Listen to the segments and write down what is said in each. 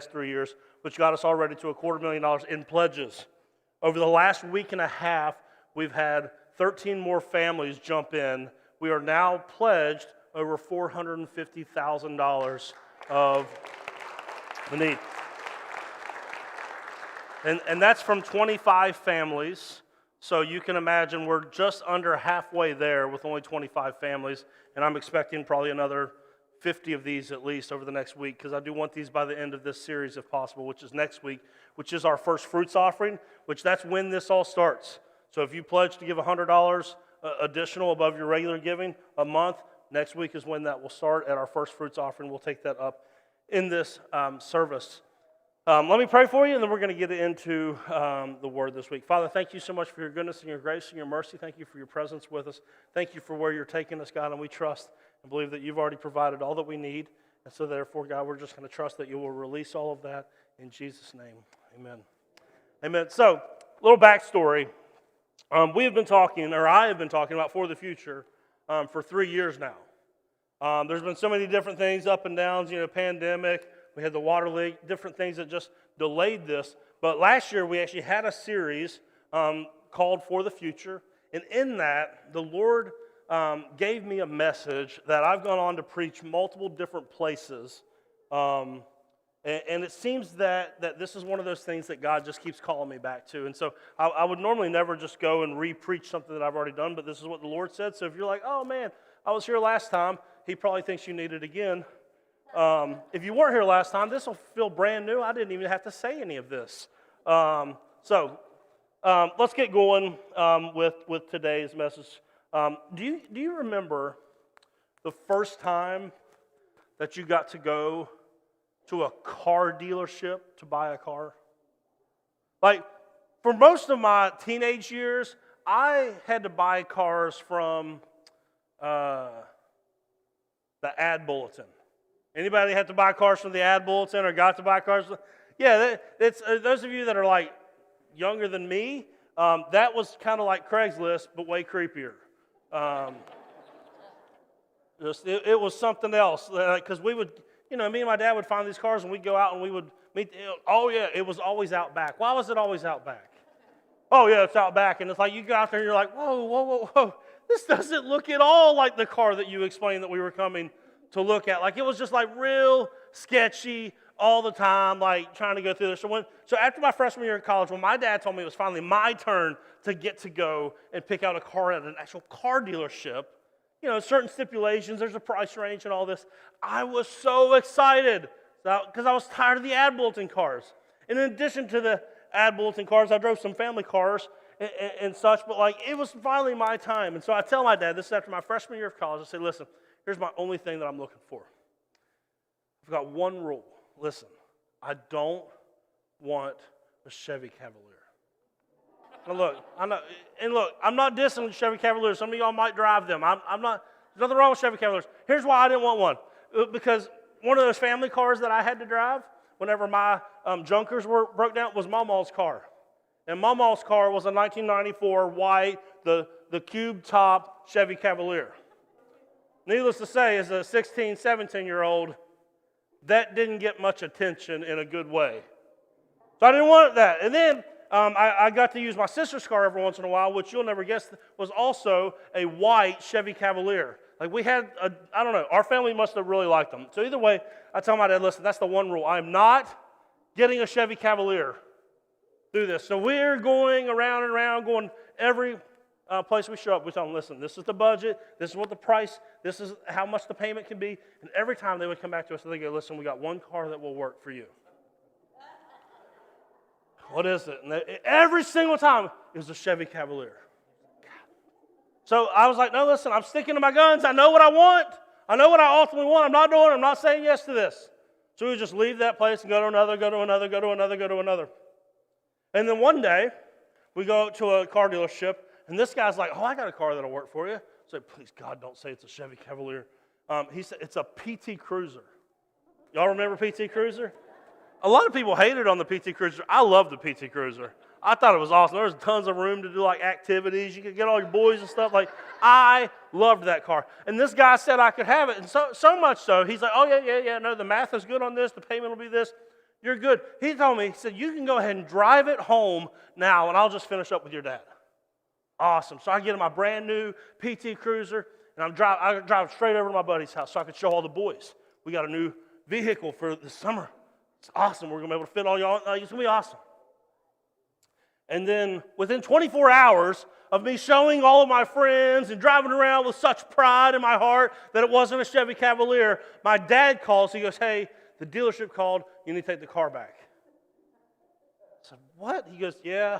3 years, which got us already to $250,000 in pledges. Over the last week and a half, we've had 13 more families jump in. We are now pledged over $450,000 of the need. And that's from 25 families. So you can imagine we're just under halfway there with only 25 families. And I'm expecting probably another 50 of these at least over the next week, because I do want these by the end of this series if possible, which is next week, which is our first fruits offering, which that's when this all starts. So if you pledge to give $100 additional above your regular giving a month, next week is when that will start at our first fruits offering. We'll take that up in this service. Let me pray for you, and then we're going to get into the word this week. Father, thank you so much for your goodness and your grace and your mercy. Thank you for your presence with us. Thank you for where you're taking us, God, and we trust and believe that you've already provided all that we need. And so therefore, God, we're just going to trust that you will release all of that in Jesus' name. Amen. Amen. So, a little backstory. We have been talking, or I have been talking about For the Future for 3 years now. There's been so many different things, up and downs, pandemic. We had the water leak, different things that just delayed this. But last year, we actually had a series called For the Future. And in that, the Lord gave me a message that I've gone on to preach multiple different places. And it seems that this is one of those things that God just keeps calling me back to. And so I would normally never just go and re-preach something that I've already done, but this is what the Lord said. So if you're like, oh man, I was here last time, he probably thinks you need it again. If you weren't here last time, this will feel brand new. I didn't even have to say any of this. So let's get going with today's message. Do you remember the first time that you got to go to a car dealership to buy a car? Like, for most of my teenage years, I had to buy cars from the ad bulletin. Anybody had to buy cars from the ad bulletin or got to buy cars? Yeah, it's those of you that are like younger than me, that was kind of like Craigslist, but way creepier. It was something else, because we would, me and my dad would find these cars and we'd go out and we would meet. Oh yeah, it was always out back. Why was it always out back? Oh yeah, it's out back, and it's like you go out there and you're like, whoa. This doesn't look at all like the car that you explained that we were coming to look at. Like, it was just like real sketchy all the time, like trying to go through this. So after my freshman year in college, when my dad told me it was finally my turn to get to go and pick out a car at an actual car dealership, certain stipulations, there's a price range and all this, I was so excited because I was tired of the ad bulletin cars. And in addition to the ad bulletin cars, I drove some family cars and such, but like it was finally my time. And so I tell my dad, this is after my freshman year of college, I say, listen, here's my only thing that I'm looking for. I've got one rule. Listen, I don't want a Chevy Cavalier. Now look, I'm not dissing Chevy Cavaliers. Some of y'all might drive them. I'm not. There's nothing wrong with Chevy Cavaliers. Here's why I didn't want one. Because one of those family cars that I had to drive whenever my junkers broke down was Mama's car. And Mama's car was a 1994 white, the cube top Chevy Cavalier. Needless to say, as a 16, 17-year-old, that didn't get much attention in a good way. So I didn't want that. And then I got to use my sister's car every once in a while, which you'll never guess was also a white Chevy Cavalier. Like we had, I don't know, our family must have really liked them. So either way, I tell my dad, listen, that's the one rule. I'm not getting a Chevy Cavalier through this. So we're going around and around, going every place we show up, we tell them, listen, this is the budget, this is what the price, this is how much the payment can be. And every time they would come back to us and they go, listen, we got one car that will work for you. What is it? And every single time it was a Chevy Cavalier. So I was like, no, listen, I'm sticking to my guns. I know what I want. I know what I ultimately want. I'm not saying yes to this. So we would just leave that place and go to another, go to another, go to another, go to another. And then one day, we go to a car dealership, and this guy's like, oh, I got a car that'll work for you. I said, please, God, don't say it's a Chevy Cavalier. He said, it's a PT Cruiser. Y'all remember PT Cruiser? A lot of people hated on the PT Cruiser. I loved the PT Cruiser. I thought it was awesome. There was tons of room to do like activities. You could get all your boys and stuff. Like, I loved that car. And this guy said I could have it. And so much so, he's like, oh, yeah, no, the math is good on this. The payment will be this. You're good. He told me, he said, you can go ahead and drive it home now, and I'll just finish up with your dad. Awesome. So I get in my brand new PT Cruiser, and I drive straight over to my buddy's house so I could show all the boys. We got a new vehicle for the summer. It's awesome. We're going to be able to fit all y'all. It's going to be awesome. And then within 24 hours of me showing all of my friends and driving around with such pride in my heart that it wasn't a Chevy Cavalier, my dad calls. He goes, hey, the dealership called. You need to take the car back. I said, what? He goes, yeah.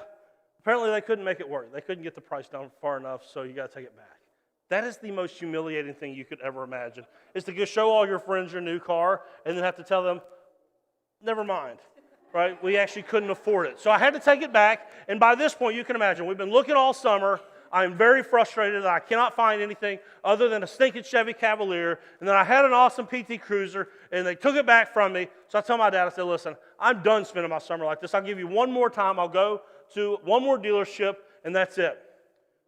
Apparently they couldn't make it work. They couldn't get the price down far enough, so you got to take it back. That is the most humiliating thing you could ever imagine, is to go show all your friends your new car and then have to tell them, never mind, right? We actually couldn't afford it. So I had to take it back, and by this point, you can imagine, we've been looking all summer. I'm very frustrated that I cannot find anything other than a stinking Chevy Cavalier, and then I had an awesome PT Cruiser, and they took it back from me. So I tell my dad, I said, listen, I'm done spending my summer like this. I'll give you one more time. I'll go to one more dealership, and that's it.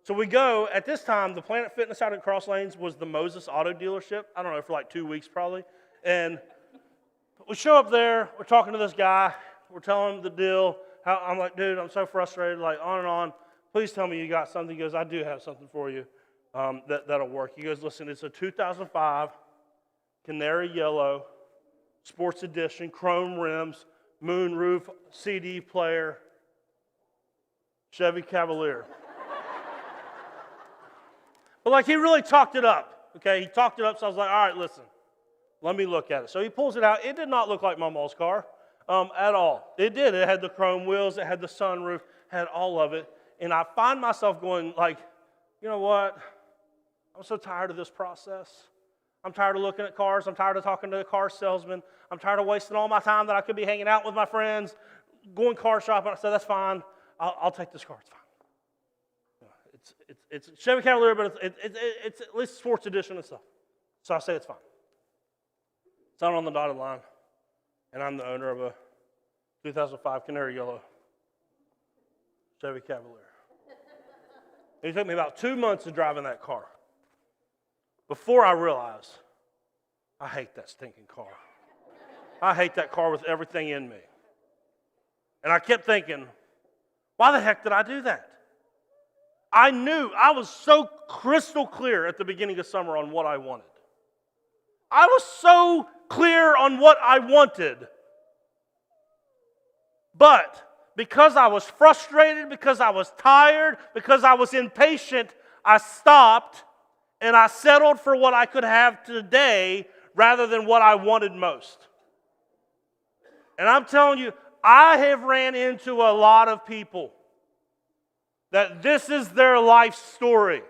So we go. At this time, the Planet Fitness out at Cross Lanes was the Moses Auto dealership. I don't know, for like 2 weeks probably. And we show up there. We're talking to this guy. We're telling him the deal. I'm like, dude, I'm so frustrated, like on and on. Please tell me you got something. He goes, I do have something for you that'll work. He goes, listen, it's a 2005 Canary Yellow Sports Edition, chrome rims, moonroof, CD player, Chevy Cavalier. But like he really talked it up, okay? He talked it up, so I was like, all right, listen, let me look at it. So he pulls it out. It did not look like my mom's car at all. It did. It had the chrome wheels. It had the sunroof, had all of it. And I find myself going like, you know what? I'm so tired of this process. I'm tired of looking at cars. I'm tired of talking to the car salesman. I'm tired of wasting all my time that I could be hanging out with my friends, going car shopping. I said, that's fine. I'll take this car. It's fine. It's Chevy Cavalier, but it's at least sports edition and stuff. So I say it's fine. It's not on the dotted line, and I'm the owner of a 2005 Canary Yellow Chevy Cavalier. It took me about 2 months of driving that car before I realized I hate that stinking car. I hate that car with everything in me. And I kept thinking, why the heck did I do that? I knew, I was so crystal clear at the beginning of summer on what I wanted. I was so clear on what I wanted. But because I was frustrated, because I was tired, because I was impatient, I stopped and I settled for what I could have today rather than what I wanted most. And I'm telling you, I have ran into a lot of people that this is their life story.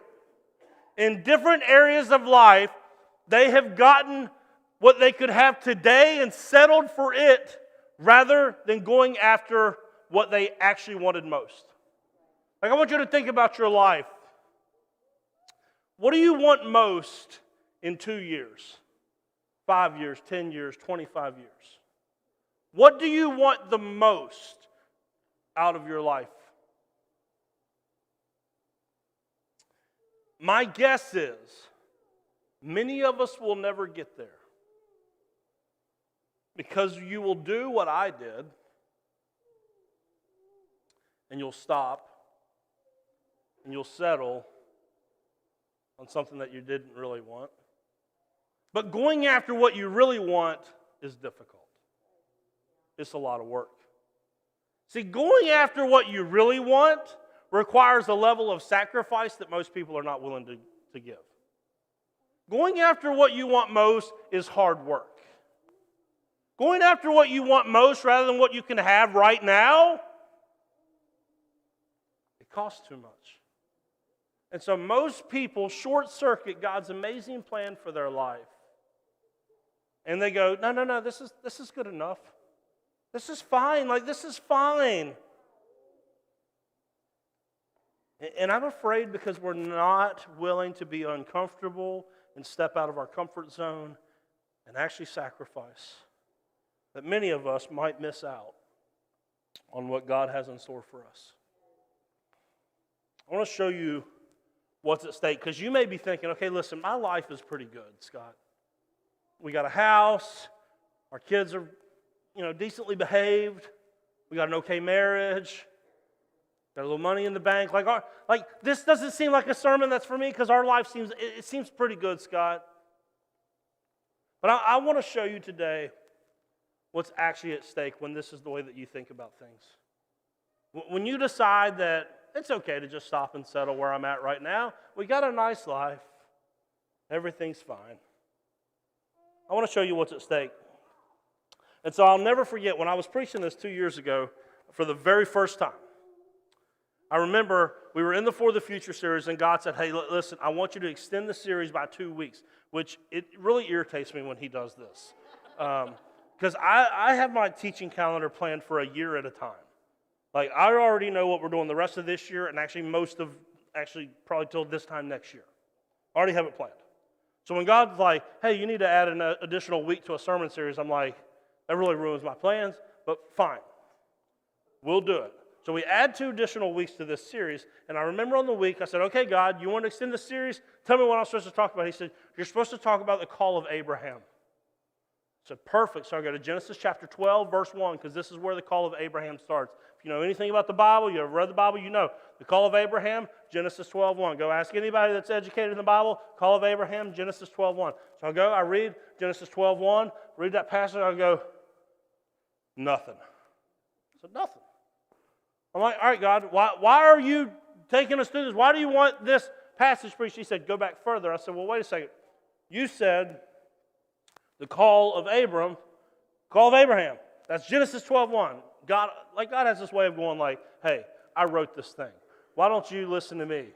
In different areas of life, they have gotten what they could have today and settled for it rather than going after what they actually wanted most. Like, I want you to think about your life. What do you want most in 2 years, 5 years, 10 years, 25 years? What do you want the most out of your life? My guess is many of us will never get there because you will do what I did and you'll stop and you'll settle on something that you didn't really want. But going after what you really want is difficult. It's a lot of work. See, going after what you really want requires a level of sacrifice that most people are not willing to give. Going after what you want most is hard work. Going after what you want most rather than what you can have right now, it costs too much. And so most people short-circuit God's amazing plan for their life. And they go, no, this is good enough. This is fine, this is fine. And I'm afraid because we're not willing to be uncomfortable and step out of our comfort zone and actually sacrifice, that many of us might miss out on what God has in store for us. I want to show you what's at stake, because you may be thinking, okay, listen, my life is pretty good, Scott. We got a house, our kids are decently behaved. We got an okay marriage. Got a little money in the bank. Like this doesn't seem like a sermon that's for me because our life seems pretty good, Scott. But I want to show you today what's actually at stake when this is the way that you think about things. When you decide that it's okay to just stop and settle where I'm at right now, we got a nice life, everything's fine. I want to show you what's at stake. And so I'll never forget when I was preaching this 2 years ago for the very first time. I remember we were in the For the Future series, and God said, hey, listen, I want you to extend the series by 2 weeks, which it really irritates me when he does this. Because I have my teaching calendar planned for a year at a time. Like, I already know what we're doing the rest of this year, and actually probably till this time next year. I already have it planned. So when God's like, hey, you need to add an additional week to a sermon series, I'm like, that really ruins my plans, but fine. We'll do it. So we add 2 additional weeks to this series, and I remember on the week, I said, okay, God, you want to extend the series? Tell me what I'm supposed to talk about. He said, you're supposed to talk about the call of Abraham. I said, perfect. So I go to Genesis chapter 12, verse 1, because this is where the call of Abraham starts. If you know anything about the Bible, you have read the Bible, you know. The call of Abraham, Genesis 12:1. Go ask anybody that's educated in the Bible, call of Abraham, Genesis 12:1. So I read Genesis 12:1, read that passage, I go, nothing. I said, nothing. I'm like, all right, God, why are you taking us through this? Why do you want this passage preached? He said, go back further. I said, well, wait a second. You said the call of Abraham. That's Genesis 12:1. God has this way of going like, hey, I wrote this thing. Why don't you listen to me?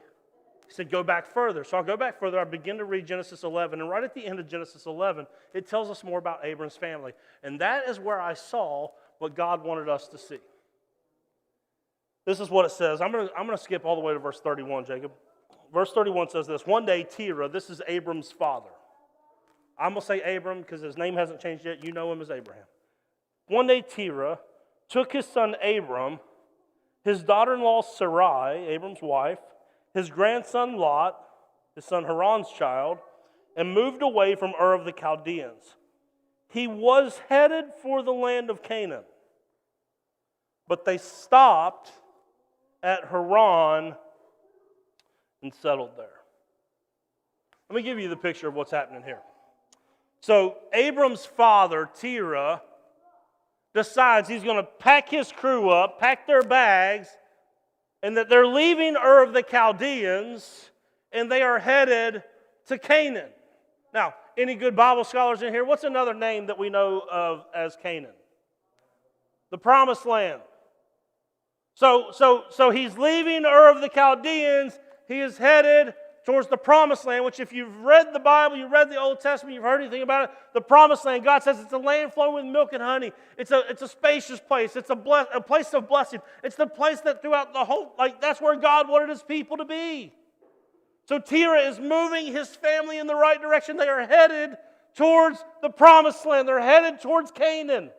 He said, go back further. So I'll go back further. I begin to read Genesis 11. And right at the end of Genesis 11, it tells us more about Abram's family. And that is where I saw what God wanted us to see. This is what it says. I'm going to skip all the way to verse 31, Jacob. Verse 31 says this. One day, Terah, this is Abram's father. I'm going to say Abram because his name hasn't changed yet. You know him as Abraham. One day, Terah took his son Abram, his daughter-in-law Sarai, Abram's wife, his grandson Lot, his son Haran's child, and moved away from Ur of the Chaldeans. He was headed for the land of Canaan, but they stopped at Haran and settled there. Let me give you the picture of what's happening here. So Abram's father, Terah, decides he's going to pack his crew up, pack their bags, and that they're leaving Ur of the Chaldeans, and they are headed to Canaan. Now, any good Bible scholars in here? What's another name that we know of as Canaan? The Promised Land. So he's leaving Ur of the Chaldeans. He is headed towards the Promised Land, which if you've read the Bible, you've read the Old Testament, you've heard anything about it, the Promised Land, God says it's a land flowing with milk and honey. It's a spacious place. It's a place of blessing. It's the place that throughout the whole, that's where God wanted his people to be. So Terah is moving his family in the right direction. They are headed towards the Promised Land. They're headed towards Canaan.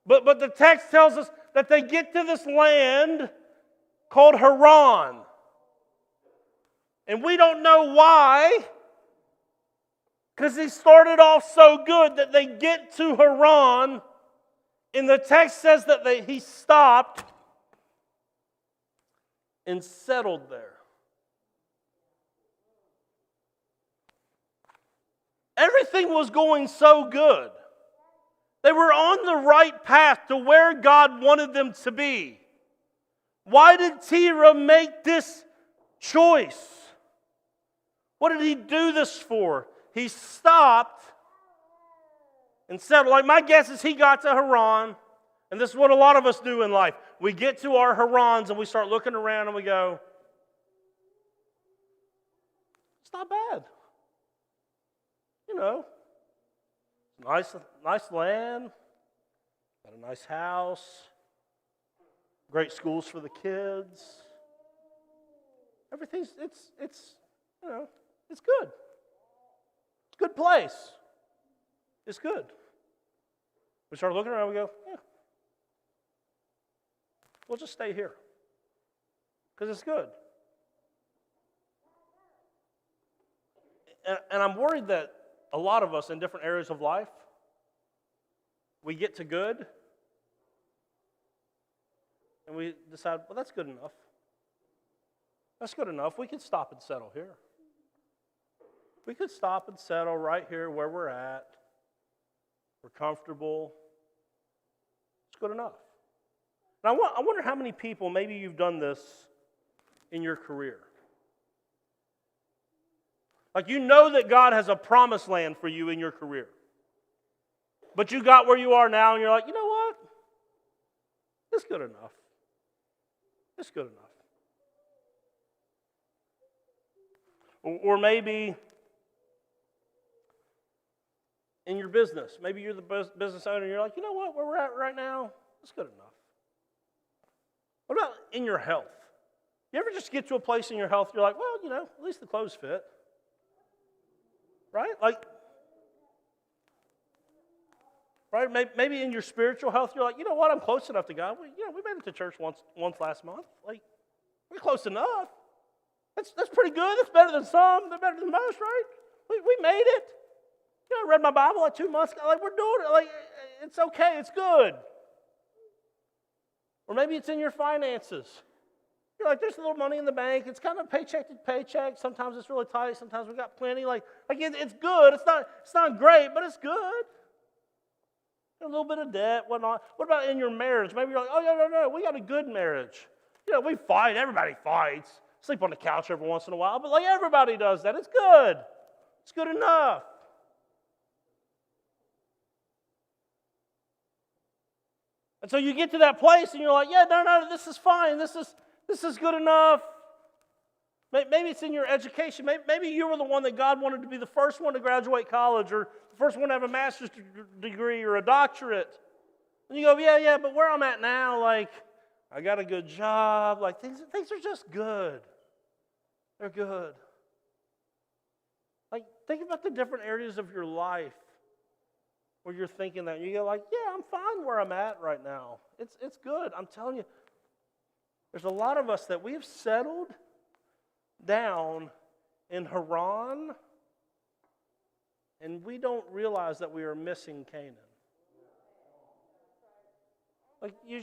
But the text tells us that they get to this land called Haran. And we don't know why, because he started off so good that they get to Haran, and the text says that he stopped and settled there. Everything was going so good. They were on the right path to where God wanted them to be. Why did Terah make this choice? What did he do this for? He stopped and settled. Like my guess is he got to Haran, and this is what a lot of us do in life. We get to our Harans and we start looking around and we go, it's not bad. You know, nice land, got a nice house, great schools for the kids. Everything's, it's you know, it's good. It's a good place. It's good. We start looking around and we go, yeah, we'll just stay here because it's good. And I'm worried that a lot of us in different areas of life, we get to good, and we decide, well, that's good enough. That's good enough. We could stop and settle here. We could stop and settle right here where we're at. We're comfortable. It's good enough. Now, I wonder how many people, maybe you've done this in your career. Like, you know that God has a promised land for you in your career. But you got where you are now and you're like, you know what? It's good enough. It's good enough. Or maybe in your business. Maybe you're the business owner and you're like, you know what? Where we're at right now, it's good enough. What about in your health? You ever just get to a place in your health, you're like, well, you know, at least the clothes fit. Right? Like, right? Maybe in your spiritual health, you're like, you know what? I'm close enough to God. We made it to church once last month. Like, we're close enough. That's pretty good. That's better than some. They're better than most, right? We made it. You know, I read my Bible like 2 months ago. Like, we're doing it. Like, it's okay. It's good. Or maybe it's in your finances. You're like, there's a little money in the bank. It's kind of paycheck to paycheck. Sometimes it's really tight. Sometimes we got plenty. Like it's good. It's not great, but it's good. A little bit of debt, whatnot. What about in your marriage? Maybe you're like, oh, no, we got a good marriage. You know, we fight. Everybody fights. Sleep on the couch every once in a while, but like everybody does that. It's good. It's good enough. And so you get to that place and you're like, yeah, no, this is fine. This is good enough. Maybe it's in your education. Maybe you were the one that God wanted to be the first one to graduate college or the first one to have a master's degree or a doctorate. And you go, yeah, but where I'm at now, like, I got a good job. Like, things are just good. They're good. Like, think about the different areas of your life where you're thinking that. You go like, yeah, I'm fine where I'm at right now. It's good. I'm telling you, there's a lot of us that we have settled down in Haran, and we don't realize that we are missing Canaan. Like, you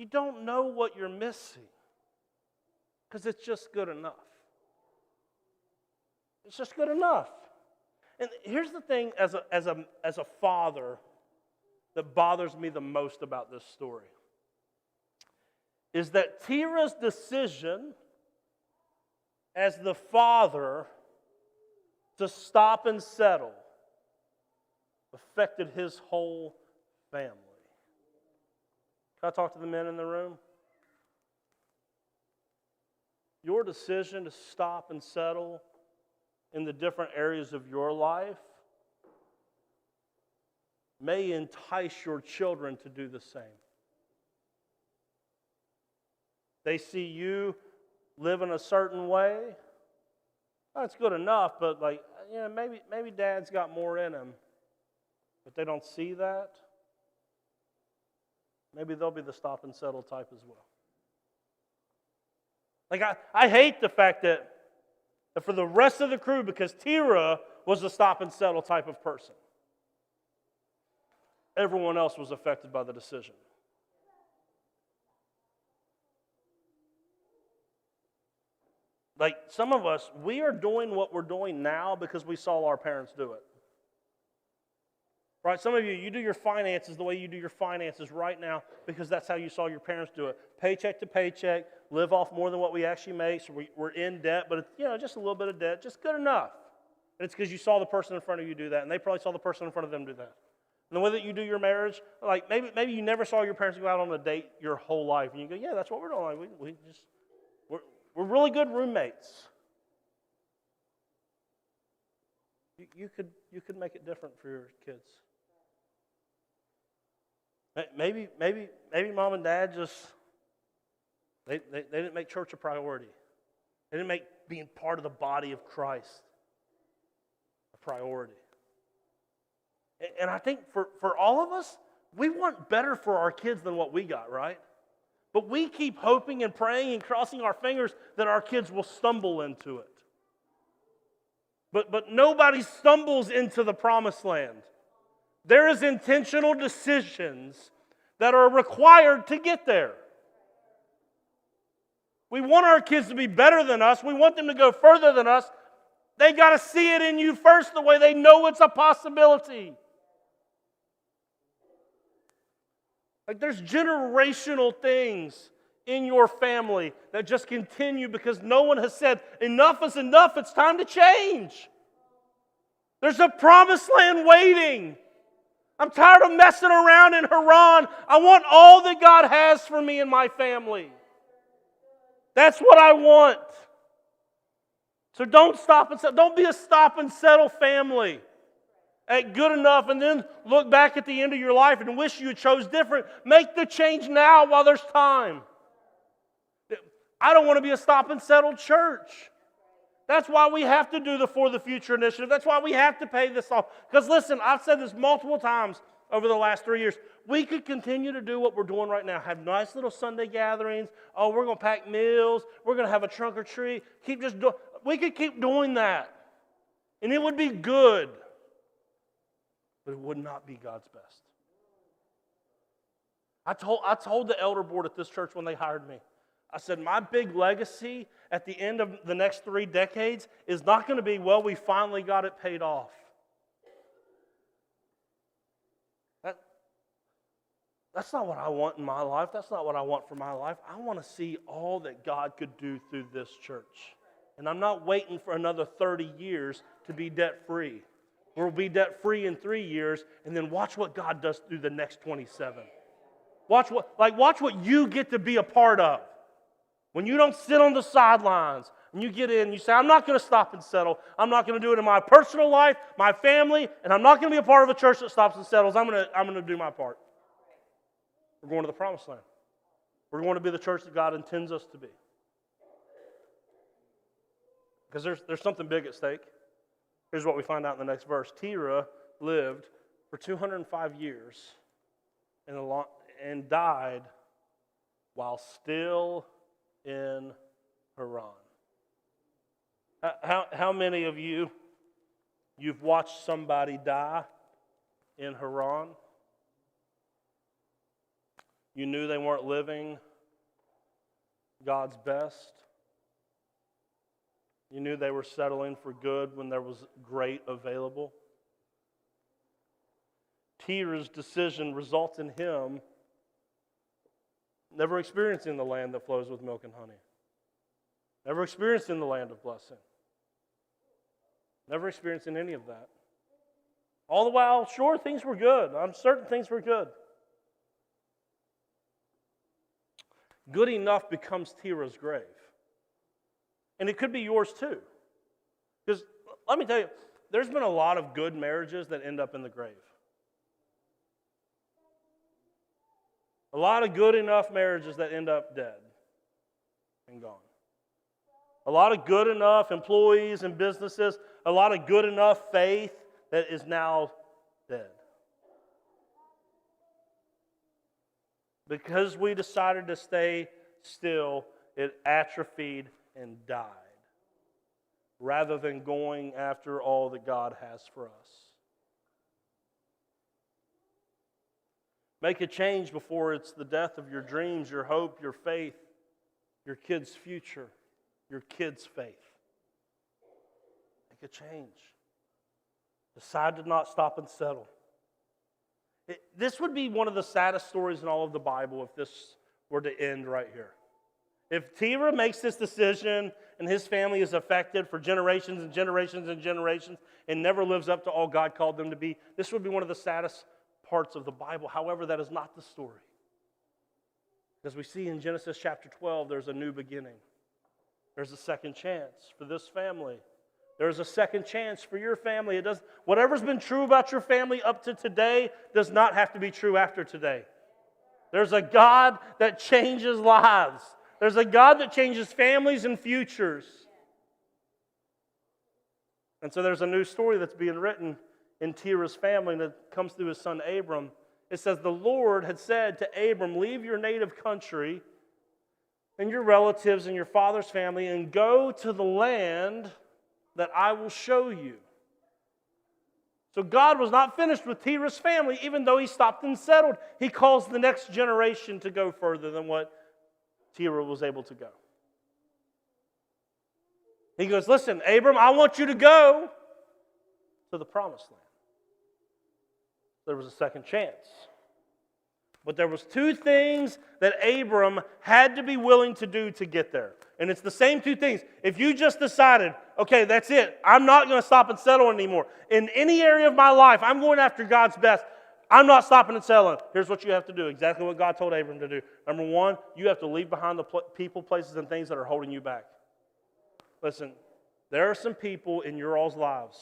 don't know what you're missing because it's just good enough. It's just good enough. And here's the thing, as a father, that bothers me the most about this story is that Terah's decision as the father to stop and settle affected his whole family. Can I talk to the men in the room? Your decision to stop and settle in the different areas of your life may entice your children to do the same. They see you live in a certain way. That's good enough, but maybe dad's got more in him. But they don't see that. Maybe they'll be the stop and settle type as well. Like, I hate the fact that for the rest of the crew, because Terah was the stop and settle type of person, everyone else was affected by the decision. Like, some of us, we are doing what we're doing now because we saw our parents do it. Right? Some of you do your finances the way you do your finances right now because that's how you saw your parents do it. Paycheck to paycheck, live off more than what we actually make, so we're in debt, but it's, just a little bit of debt, just good enough. And it's because you saw the person in front of you do that, and they probably saw the person in front of them do that. And the way that you do your marriage, like maybe you never saw your parents go out on a date your whole life, and you go, yeah, that's what we're doing. Like, we're really good roommates. You could make it different for your kids. Maybe mom and dad just they didn't make church a priority. They didn't make being part of the body of Christ a priority. And I think for all of us, we want better for our kids than what we got, right? But we keep hoping and praying and crossing our fingers that our kids will stumble into it. But nobody stumbles into the promised land. There is intentional decisions that are required to get there. We want our kids to be better than us. We want them to go further than us. They got to see it in you first the way they know it's a possibility. Like there's generational things in your family that just continue because no one has said, enough is enough, it's time to change. There's a promised land waiting. I'm tired of messing around in Haran. I want all that God has for me and my family. That's what I want. So don't be a stop and settle family at good enough and then look back at the end of your life and wish you chose different. Make the change now while there's time. I don't want to be a stop and settle church. That's why we have to do the For the Future initiative. That's why we have to pay this off. Because listen, I've said this multiple times over the last 3 years. We could continue to do what we're doing right now. Have nice little Sunday gatherings. Oh, we're going to pack meals. We're going to have a trunk or treat. We could keep doing that. And it would be good. But it would not be God's best. I told the elder board at this church when they hired me, I said, my big legacy at the end of the next 3 decades is not going to be, well, we finally got it paid off. That's not what I want in my life. That's not what I want for my life. I want to see all that God could do through this church. And I'm not waiting for another 30 years to be debt-free. We'll be debt-free in 3 years, and then watch what God does through the next 27. Watch what you get to be a part of. When you don't sit on the sidelines and you get in and you say, I'm not going to stop and settle. I'm not going to do it in my personal life, my family, and I'm not going to be a part of a church that stops and settles. I'm going to do my part. We're going to the promised land. We're going to be the church that God intends us to be. Because there's something big at stake. Here's what we find out in the next verse. Terah lived for 205 years and died while still in Haran. How many of you've watched somebody die in Haran? You knew they weren't living God's best. You knew they were settling for good when there was great available. Terah's decision results in him never experiencing the land that flows with milk and honey. Never experiencing the land of blessing. Never experiencing any of that. All the while, sure, things were good. I'm certain things were good. Good enough becomes Terah's grave. And it could be yours too. Because let me tell you, there's been a lot of good marriages that end up in the grave. A lot of good enough marriages that end up dead and gone. A lot of good enough employees and businesses, a lot of good enough faith that is now dead. Because we decided to stay still, it atrophied and died, rather than going after all that God has for us. Make a change before it's the death of your dreams, your hope, your faith, your kids' future, your kids' faith. Make a change. Decide to not stop and settle. This would be one of the saddest stories in all of the Bible if this were to end right here. If Terah makes this decision and his family is affected for generations and generations and generations and never lives up to all God called them to be, this would be one of the saddest parts of the Bible. However, that is not the story. As we see in Genesis chapter 12, there's a new beginning. There's a second chance for this family. There's a second chance for your family. Whatever's been true about your family up to today does not have to be true after today. There's a God that changes lives. There's a God that changes families and futures. And so there's a new story that's being written in Terah's family that comes through his son Abram. It says, the Lord had said to Abram, leave your native country and your relatives and your father's family and go to the land that I will show you. So God was not finished with Terah's family, even though he stopped and settled. He calls the next generation to go further than what Terah was able to go. He goes, listen, Abram, I want you to go to the promised land. There was a second chance. But there was two things that Abram had to be willing to do to get there. And it's the same two things. If you just decided, okay, that's it, I'm not going to stop and settle anymore. In any area of my life, I'm going after God's best. I'm not stopping and settling. Here's what you have to do. Exactly what God told Abram to do. Number one, you have to leave behind the people, places, and things that are holding you back. Listen, there are some people in your all's lives.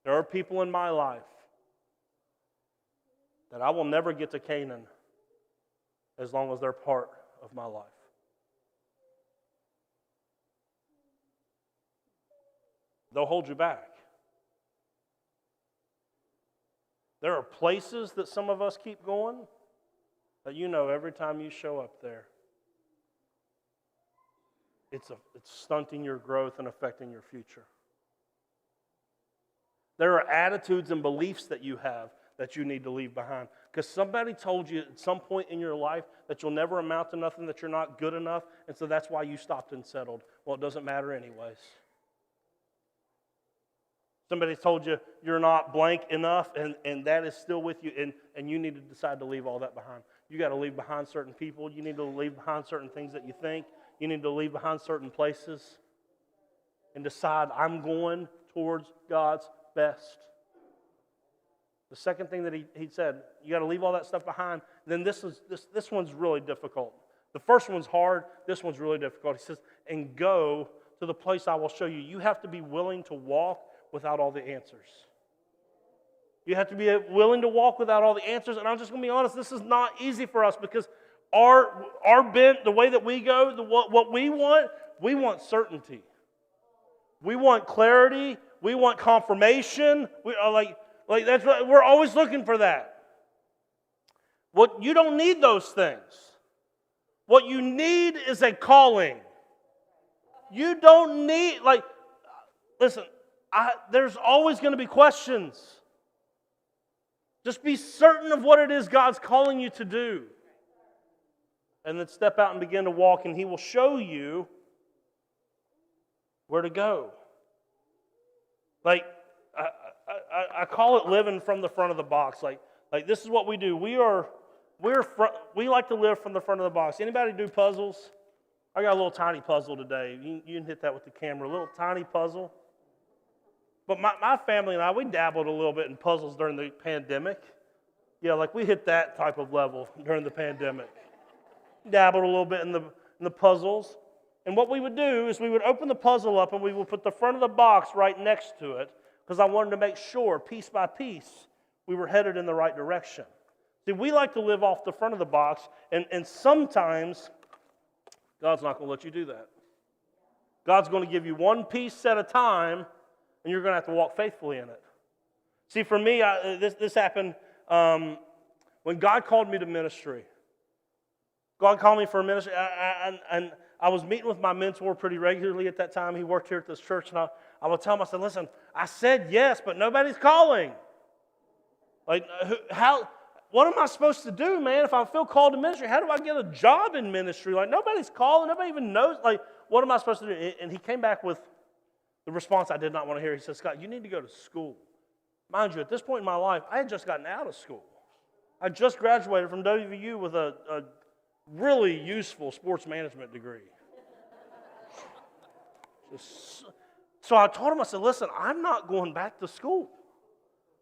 There are people in my life that I will never get to Canaan as long as they're part of my life. They'll hold you back. There are places that some of us keep going that you know every time you show up there, it's stunting your growth and affecting your future. There are attitudes and beliefs that you have that you need to leave behind. Because somebody told you at some point in your life that you'll never amount to nothing, that you're not good enough, and so that's why you stopped and settled. Well, it doesn't matter anyways. Somebody told you you're not blank enough, and that is still with you, and you need to decide to leave all that behind. You got to leave behind certain people. You need to leave behind certain things that you think. You need to leave behind certain places and decide, I'm going towards God's best. The second thing that he said, you got to leave all that stuff behind. And then this one's really difficult. The first one's hard. This one's really difficult. He says, and go to the place I will show you. You have to be willing to walk without all the answers. You have to be willing to walk without all the answers. And I'm just going to be honest, this is not easy for us because our bent, the way that we go, what we want certainty. We want clarity. We want confirmation. We are like that's what we're always looking for that. What you don't need those things. What you need is a calling. You don't need listen, there's always going to be questions. Just be certain of what it is God's calling you to do. And then step out and begin to walk, and He will show you where to go. I call it living from the front of the box. Like this is what we do. We like to live from the front of the box. Anybody do puzzles? I got a little tiny puzzle today. You can hit that with the camera. A little tiny puzzle. But my family and I, we dabbled a little bit in puzzles during the pandemic. Yeah, we hit that type of level during the pandemic. Dabbled a little bit in the puzzles. And what we would do is we would open the puzzle up and we would put the front of the box right next to it because I wanted to make sure, piece by piece, we were headed in the right direction. See, we like to live off the front of the box, and sometimes God's not going to let you do that. God's going to give you one piece at a time, and you're going to have to walk faithfully in it. See, for me, this happened when God called me to ministry. God called me for a ministry, and I was meeting with my mentor pretty regularly at that time. He worked here at this church, and I would tell him, I said, listen, I said yes, but nobody's calling. What am I supposed to do, man, if I feel called to ministry? How do I get a job in ministry? Nobody's calling, nobody even knows. What am I supposed to do? And he came back with the response I did not want to hear. He said, Scott, you need to go to school. Mind you, at this point in my life, I had just gotten out of school. I just graduated from WVU with a really useful sports management degree. So I told him, I said, listen, I'm not going back to school.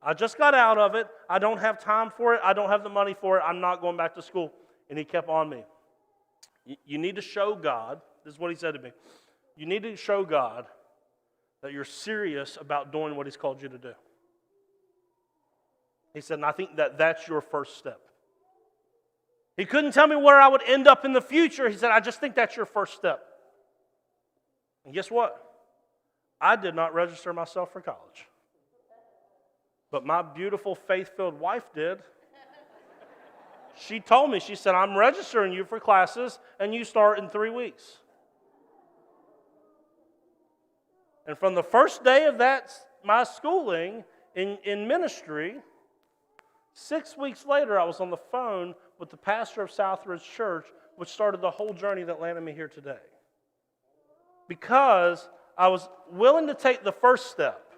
I just got out of it. I don't have time for it. I don't have the money for it. I'm not going back to school. And he kept on me. You need to show God, this is what he said to me, you need to show God that you're serious about doing what He's called you to do. He said, and I think that's your first step. He couldn't tell me where I would end up in the future. He said, I just think that's your first step. And guess what? I did not register myself for college. But my beautiful, faith-filled wife did. She told me, she said, I'm registering you for classes, and you start in 3 weeks. And from the first day of my schooling In ministry, 6 weeks later, I was on the phone with the pastor of Southridge Church, which started the whole journey that landed me here today. Because I was willing to take the first step.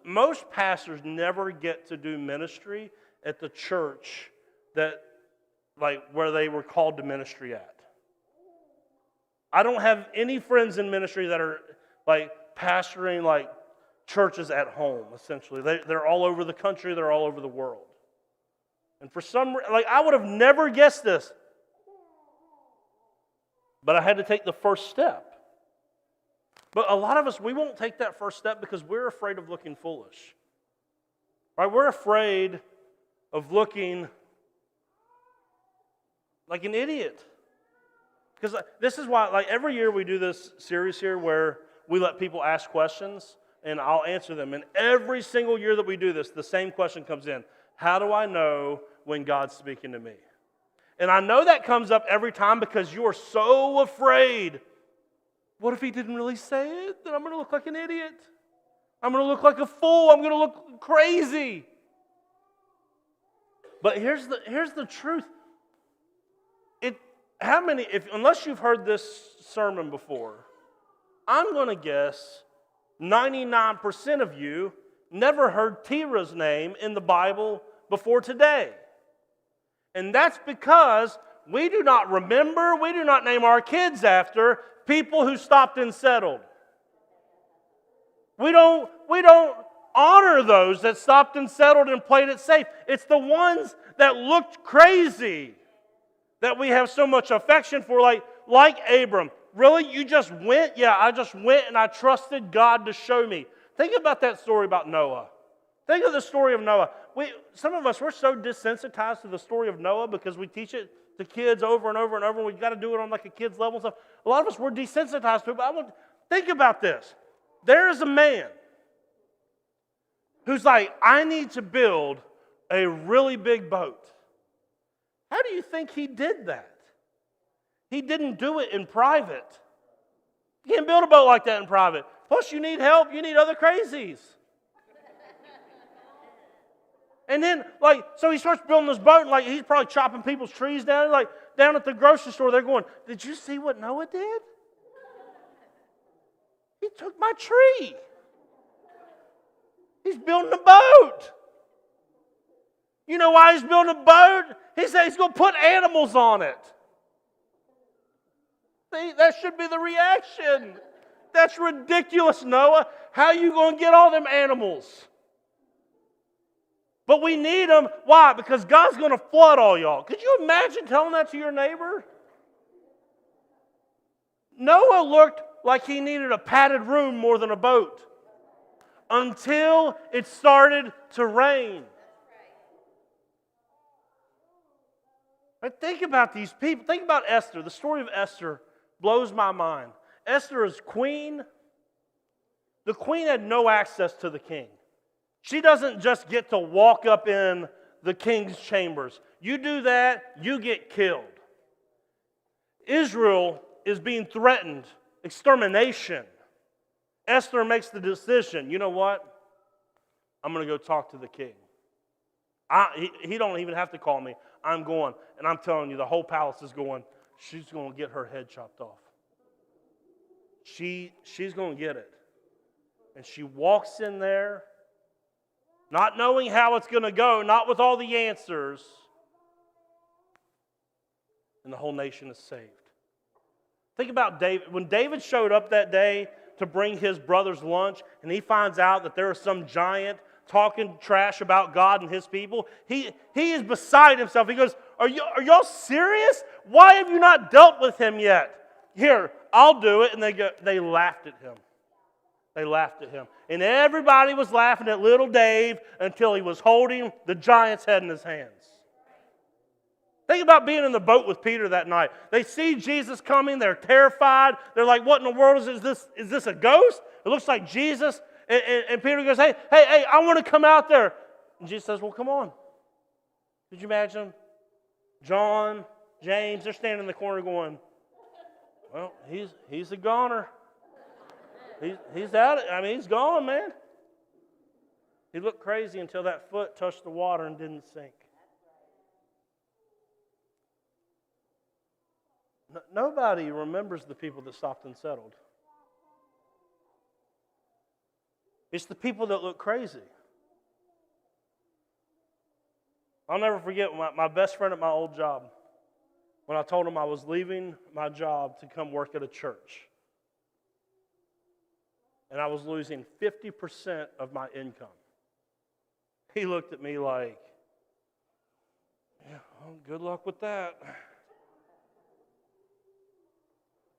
Most pastors never get to do ministry at the church where they were called to ministry at. I don't have any friends in ministry that are pastoring churches at home, essentially. They're all over the country, they're all over the world. And for some I would have never guessed this. But I had to take the first step. But a lot of us, we won't take that first step because we're afraid of looking foolish. Right? We're afraid of looking like an idiot. Because this is why, every year we do this series here where we let people ask questions and I'll answer them. And every single year that we do this, the same question comes in. How do I know when God's speaking to me? And I know that comes up every time because you are so afraid. What if he didn't really say it? Then I'm going to look like an idiot. I'm going to look like a fool. I'm going to look crazy. But here's the truth. Unless you've heard this sermon before, I'm going to guess 99% of you never heard Terah's name in the Bible before today. And that's because we do not remember, we do not name our kids after people who stopped and settled. We don't honor those that stopped and settled and played it safe. It's the ones that looked crazy that we have so much affection for, like Abram. Really? You just went? Yeah, I just went and I trusted God to show me. Think about that story about Noah. Think of the story of Noah. Some of us, we're so desensitized to the story of Noah because we teach it to kids over and over and over, and we've got to do it on a kid's level and stuff. A lot of us, we're desensitized to it, but think about this. There is a man who's I need to build a really big boat. How do you think he did that? He didn't do it in private. You can't build a boat like that in private. Plus, you need help. You need other crazies. And then, so he starts building this boat, and he's probably chopping people's trees down. Down at the grocery store, they're going, "Did you see what Noah did? He took my tree. He's building a boat." You know why he's building a boat? He said he's going to put animals on it. See, that should be the reaction. That's ridiculous, Noah. How are you going to get all them animals? But we need them. Why? Because God's going to flood all y'all. Could you imagine telling that to your neighbor? Noah looked like he needed a padded room more than a boat until it started to rain. But think about these people. Think about Esther. The story of Esther blows my mind. Esther is queen. The queen had no access to the king. She doesn't just get to walk up in the king's chambers. You do that, you get killed. Israel is being threatened, extermination. Esther makes the decision, you know what? I'm going to go talk to the king. He don't even have to call me. I'm going. And I'm telling you, the whole palace is going, she's going to get her head chopped off. She's going to get it. And she walks in there, not knowing how it's going to go, not with all the answers. And the whole nation is saved. Think about David. When David showed up that day to bring his brother's lunch, and he finds out that there is some giant talking trash about God and his people, he is beside himself. He goes, are y'all serious? Why have you not dealt with him yet? Here, I'll do it. And they laughed at him. They laughed at him. And everybody was laughing at little Dave until he was holding the giant's head in his hands. Think about being in the boat with Peter that night. They see Jesus coming. They're terrified. They're like, what in the world is this? Is this a ghost? It looks like Jesus. And Peter goes, hey, I want to come out there. And Jesus says, well, come on. Could you imagine? John, James, they're standing in the corner going, well, he's a goner. He's out. I mean, he's gone, man. He looked crazy until that foot touched the water and didn't sink. Nobody remembers the people that stopped and settled. It's the people that look crazy. I'll never forget my best friend at my old job, when I told him I was leaving my job to come work at a church. And I was losing 50% of my income. He looked at me like, yeah, well, good luck with that.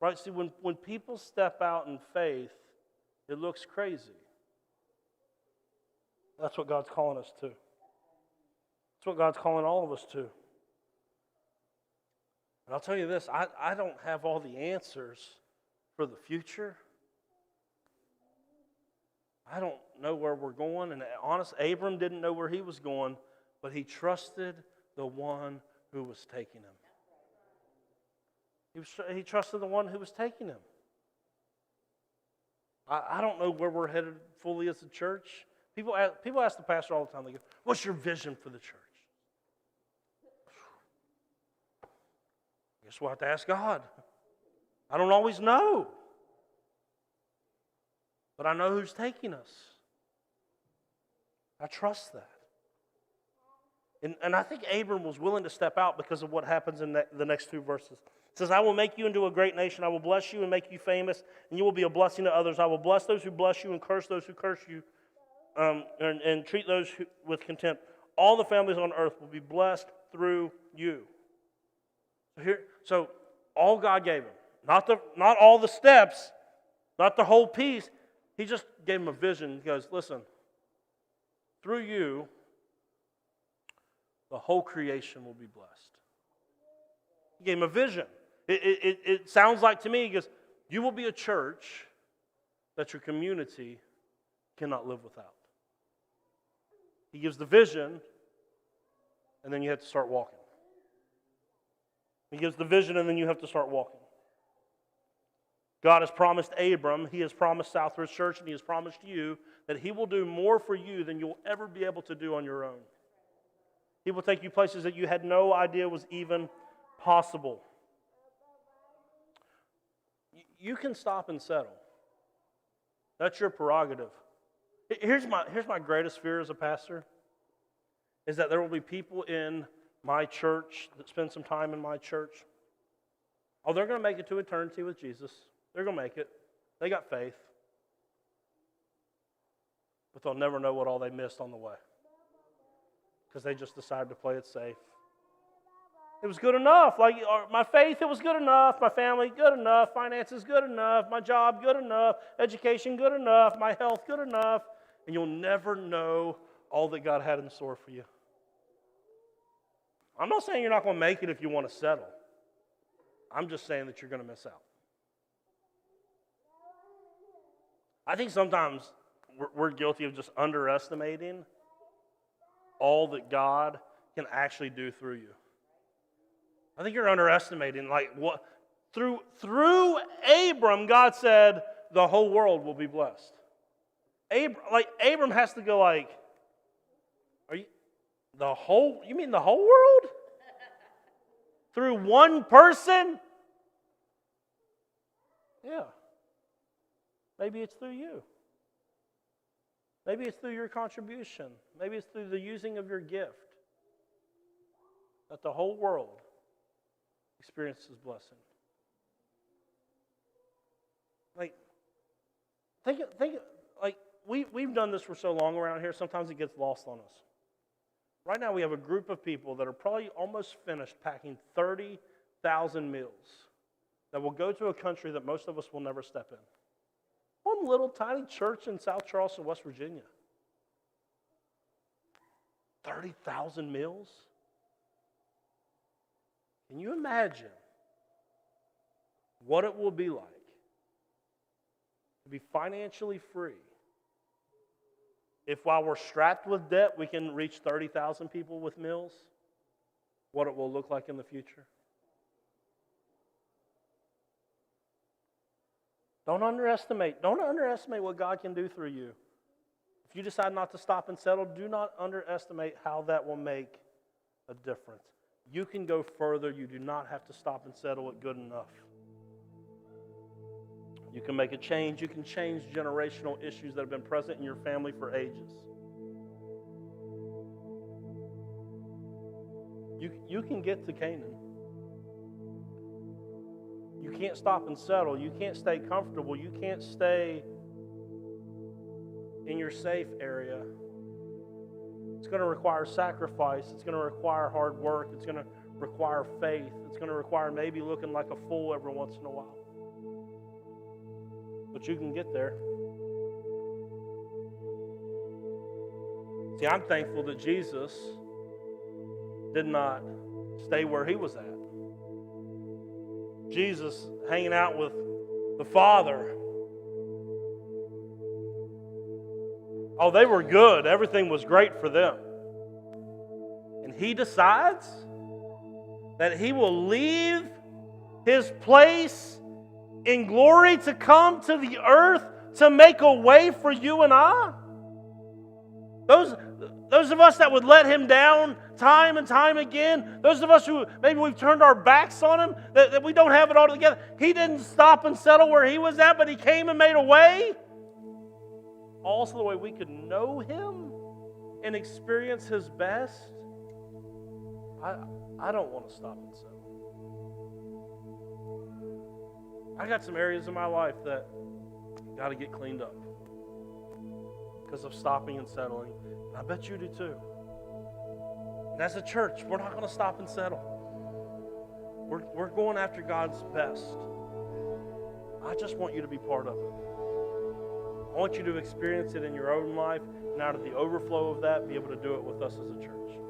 Right? See, when people step out in faith, it looks crazy. That's what God's calling us to. That's what God's calling all of us to. And I'll tell you this, I don't have all the answers for the future. I don't know where we're going. And honest, Abram didn't know where he was going, but he trusted the one who was taking him. He trusted the one who was taking him. I don't know where we're headed fully as a church. People ask the pastor all the time, they go, what's your vision for the church? I guess we'll have to ask God. I don't always know. But I know who's taking us. I trust that. And I think Abram was willing to step out because of what happens in the next two verses. It says, I will make you into a great nation. I will bless you and make you famous, and you will be a blessing to others. I will bless those who bless you and curse those who curse you, and treat those with contempt. All the families on earth will be blessed through you. So all God gave him, not all the steps, not the whole piece. He just gave him a vision. He goes, listen, through you, the whole creation will be blessed. He gave him a vision. It sounds like to me, he goes, you will be a church that your community cannot live without. He gives the vision, and then you have to start walking. He gives the vision, and then you have to start walking. God has promised Abram, He has promised Southridge Church, and He has promised you that He will do more for you than you'll ever be able to do on your own. He will take you places that you had no idea was even possible. You can stop and settle. That's your prerogative. Here's my greatest fear as a pastor, is that there will be people in my church that spend some time in my church. Oh, they're going to make it to eternity with Jesus. They're going to make it. They got faith. But they'll never know what all they missed on the way, because they just decided to play it safe. It was good enough. Like my faith, it was good enough. My family, good enough. Finances, good enough. My job, good enough. Education, good enough. My health, good enough. And you'll never know all that God had in store for you. I'm not saying you're not going to make it if you want to settle. I'm just saying that you're going to miss out. I think sometimes we're guilty of just underestimating all that God can actually do through you. I think you're underestimating like what through Abram, God said the whole world will be blessed. Abram has to go like, you mean the whole world? Through one person? Yeah. Maybe it's through you. Maybe it's through your contribution. Maybe it's through the using of your gift that the whole world experiences blessing. We've done this for so long around here, sometimes it gets lost on us. Right now we have a group of people that are probably almost finished packing 30,000 meals that will go to a country that most of us will never step in. One little tiny church in South Charleston, West Virginia. 30,000 meals? Can you imagine what it will be like to be financially free if while we're strapped with debt we can reach 30,000 people with meals? What it will look like in the future? Don't underestimate what God can do through you. If you decide not to stop and settle, do not underestimate how that will make a difference. You can go further. You do not have to stop and settle at good enough. You can make a change. You can change generational issues that have been present in your family for ages. You can get to Canaan. You can't stop and settle. You can't stay comfortable. You can't stay in your safe area. It's going to require sacrifice. It's going to require hard work. It's going to require faith. It's going to require maybe looking like a fool every once in a while. But you can get there. See, I'm thankful that Jesus did not stay where he was at. Jesus hanging out with the Father. Oh, they were good. Everything was great for them. And he decides that he will leave his place in glory to come to the earth to make a way for you and I. Those of us that would let him down time and time again, those of us who maybe we've turned our backs on him, that we don't have it all together. He didn't stop and settle where he was at, but he came and made a way. Also the way we could know him and experience his best. I don't want to stop and settle. I got some areas in my life that got to get cleaned up because of stopping and settling. And I bet you do too. And as a church, we're not going to stop and settle. We're going after God's best. I just want you to be part of it. I want you to experience it in your own life, and out of the overflow of that, be able to do it with us as a church.